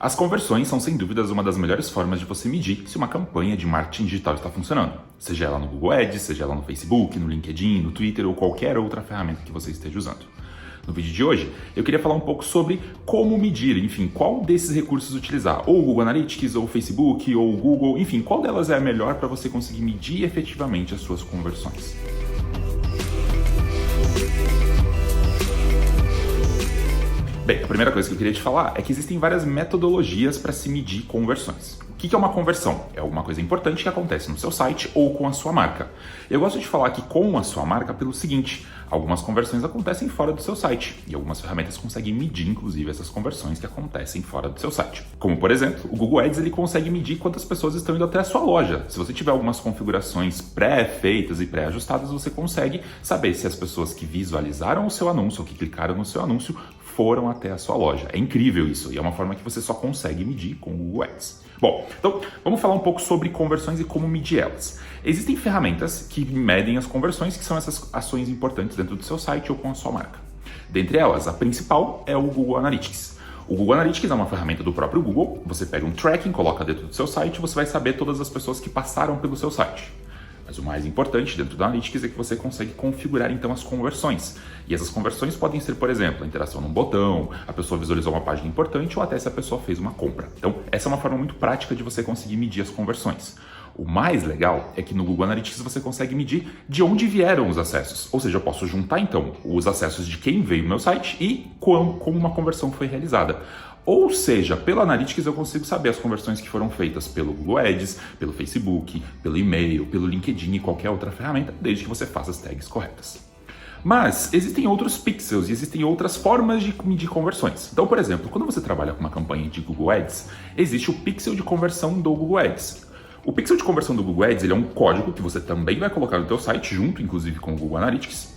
As conversões são sem dúvidas uma das melhores formas de você medir se uma campanha de marketing digital está funcionando, seja ela no Google Ads, seja ela no Facebook, no LinkedIn, no Twitter ou qualquer outra ferramenta que você esteja usando. No vídeo de hoje, eu queria falar um pouco sobre como medir, enfim, qual desses recursos utilizar, ou o Google Analytics, ou o Facebook, ou o Google, enfim, qual delas é a melhor para você conseguir medir efetivamente as suas conversões. Bem, a primeira coisa que eu queria te falar é que existem várias metodologias para se medir conversões. O que é uma conversão? É alguma coisa importante que acontece no seu site ou com a sua marca. Eu gosto de falar que com a sua marca pelo seguinte: algumas conversões acontecem fora do seu site e algumas ferramentas conseguem medir, inclusive, essas conversões que acontecem fora do seu site. Como, por exemplo, o Google Ads ele consegue medir quantas pessoas estão indo até a sua loja. Se você tiver algumas configurações pré-feitas e pré-ajustadas, você consegue saber se as pessoas que visualizaram o seu anúncio ou que clicaram no seu anúncio foram até a sua loja. É incrível isso e é uma forma que você só consegue medir com o Google Ads. Bom, então vamos falar um pouco sobre conversões e como medir elas. Existem ferramentas que medem as conversões, que são essas ações importantes dentro do seu site ou com a sua marca. Dentre elas, a principal é o Google Analytics. O Google Analytics é uma ferramenta do próprio Google. Você pega um tracking, coloca dentro do seu site e você vai saber todas as pessoas que passaram pelo seu site. Mas o mais importante dentro do Analytics é que você consegue configurar então as conversões. E essas conversões podem ser, por exemplo, a interação num botão, a pessoa visualizou uma página importante ou até se a pessoa fez uma compra. Então, essa é uma forma muito prática de você conseguir medir as conversões. O mais legal é que no Google Analytics você consegue medir de onde vieram os acessos. Ou seja, eu posso juntar então os acessos de quem veio no meu site e como uma conversão foi realizada. Ou seja, pelo Analytics eu consigo saber as conversões que foram feitas pelo Google Ads, pelo Facebook, pelo e-mail, pelo LinkedIn e qualquer outra ferramenta, desde que você faça as tags corretas. Mas existem outros pixels e existem outras formas de medir conversões. Então, por exemplo, quando você trabalha com uma campanha de Google Ads, existe o pixel de conversão do Google Ads. O pixel de conversão do Google Ads ele é um código que você também vai colocar no teu site, junto inclusive com o Google Analytics,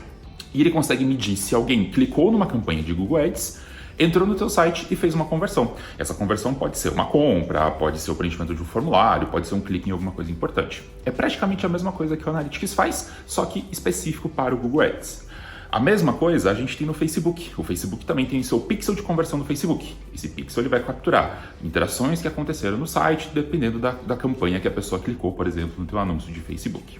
e ele consegue medir se alguém clicou numa campanha de Google Ads, entrou no teu site e fez uma conversão. Essa conversão pode ser uma compra, pode ser o preenchimento de um formulário, pode ser um clique em alguma coisa importante. É praticamente a mesma coisa que o Analytics faz, só que específico para o Google Ads. A mesma coisa a gente tem no Facebook. O Facebook também tem o seu pixel de conversão do Facebook. Esse pixel ele vai capturar interações que aconteceram no site, dependendo da campanha que a pessoa clicou, por exemplo, no teu anúncio de Facebook.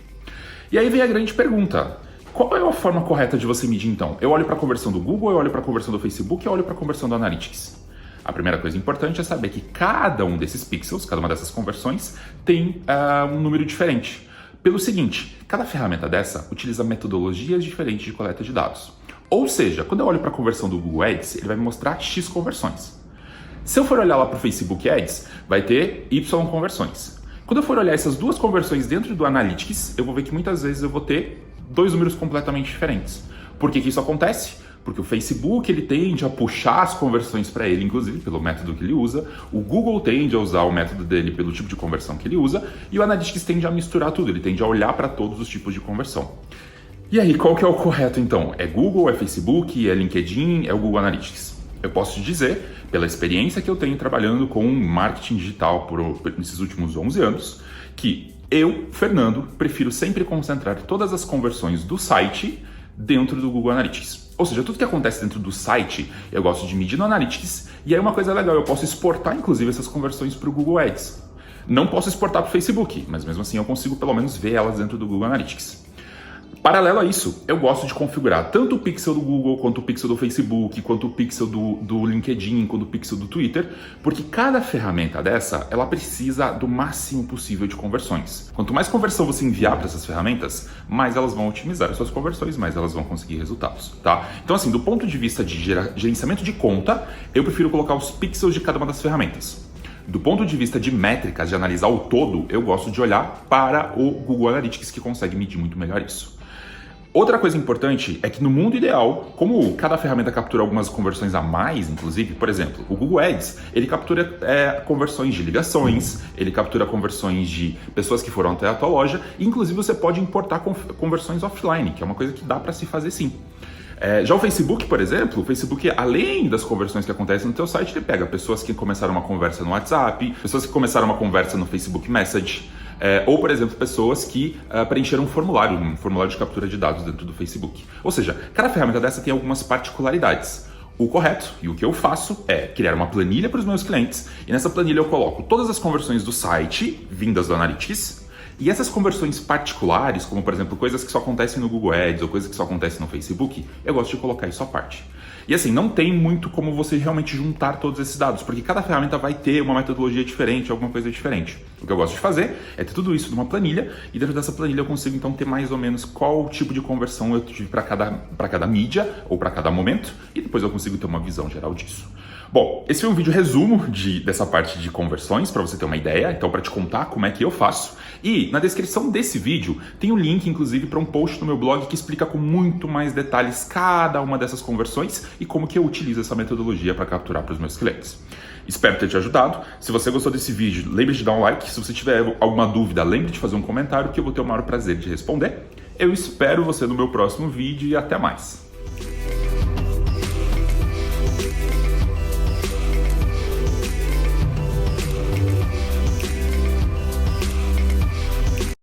E aí vem a grande pergunta: qual é a forma correta de você medir então? Eu olho para a conversão do Google, eu olho para a conversão do Facebook, eu olho para a conversão do Analytics. A primeira coisa importante é saber que cada um desses pixels, cada uma dessas conversões, tem um número diferente. Pelo seguinte, cada ferramenta dessa utiliza metodologias diferentes de coleta de dados. Ou seja, quando eu olho para a conversão do Google Ads, ele vai me mostrar X conversões. Se eu for olhar lá para o Facebook Ads, vai ter Y conversões. Quando eu for olhar essas duas conversões dentro do Analytics, eu vou ver que muitas vezes eu vou ter dois números completamente diferentes. Por que isso acontece? Porque o Facebook ele tende a puxar as conversões para ele, inclusive pelo método que ele usa, o Google tende a usar o método dele pelo tipo de conversão que ele usa, e o Analytics tende a misturar tudo, ele tende a olhar para todos os tipos de conversão. E aí, qual que é o correto então? É Google, é Facebook, é LinkedIn, é o Google Analytics? Eu posso te dizer, pela experiência que eu tenho trabalhando com marketing digital nesses últimos 11 anos, que eu, Fernando, prefiro sempre concentrar todas as conversões do site dentro do Google Analytics. Ou seja, tudo que acontece dentro do site, eu gosto de medir no Analytics, e aí uma coisa legal, eu posso exportar inclusive essas conversões para o Google Ads. Não posso exportar para o Facebook, mas mesmo assim eu consigo pelo menos ver elas dentro do Google Analytics. Paralelo a isso, eu gosto de configurar tanto o pixel do Google, quanto o pixel do Facebook, quanto o pixel do LinkedIn, quanto o pixel do Twitter, porque cada ferramenta dessa, ela precisa do máximo possível de conversões. Quanto mais conversão você enviar para essas ferramentas, mais elas vão otimizar as suas conversões, mais elas vão conseguir resultados, tá? Então assim, do ponto de vista de gerenciamento de conta, eu prefiro colocar os pixels de cada uma das ferramentas. Do ponto de vista de métricas, de analisar o todo, eu gosto de olhar para o Google Analytics, que consegue medir muito melhor isso. Outra coisa importante é que no mundo ideal, como cada ferramenta captura algumas conversões a mais, inclusive, por exemplo, o Google Ads, ele captura conversões de ligações, ele captura conversões de pessoas que foram até a tua loja, e inclusive você pode importar conversões offline, que é uma coisa que dá para se fazer sim. Já o Facebook, por exemplo, o Facebook, além das conversões que acontecem no teu site, ele pega pessoas que começaram uma conversa no WhatsApp, pessoas que começaram uma conversa no Facebook Message, ou, por exemplo, pessoas que preencheram um formulário de captura de dados dentro do Facebook. Ou seja, cada ferramenta dessa tem algumas particularidades. O correto e o que eu faço é criar uma planilha para os meus clientes e nessa planilha eu coloco todas as conversões do site vindas do Analytics e essas conversões particulares, como por exemplo coisas que só acontecem no Google Ads ou coisas que só acontecem no Facebook, eu gosto de colocar isso à parte. E assim, não tem muito como você realmente juntar todos esses dados, porque cada ferramenta vai ter uma metodologia diferente, alguma coisa diferente. O que eu gosto de fazer é ter tudo isso numa planilha, e dentro dessa planilha eu consigo então ter mais ou menos qual tipo de conversão eu tive para cada mídia ou para cada momento, e depois eu consigo ter uma visão geral disso. Bom, esse foi um vídeo resumo dessa parte de conversões, para você ter uma ideia, então para te contar como é que eu faço. E na descrição desse vídeo tem um link, inclusive, para um post no meu blog que explica com muito mais detalhes cada uma dessas conversões e como que eu utilizo essa metodologia para capturar para os meus clientes. Espero ter te ajudado. Se você gostou desse vídeo, lembre de dar um like. Se você tiver alguma dúvida, lembre de fazer um comentário que eu vou ter o maior prazer de responder. Eu espero você no meu próximo vídeo e até mais.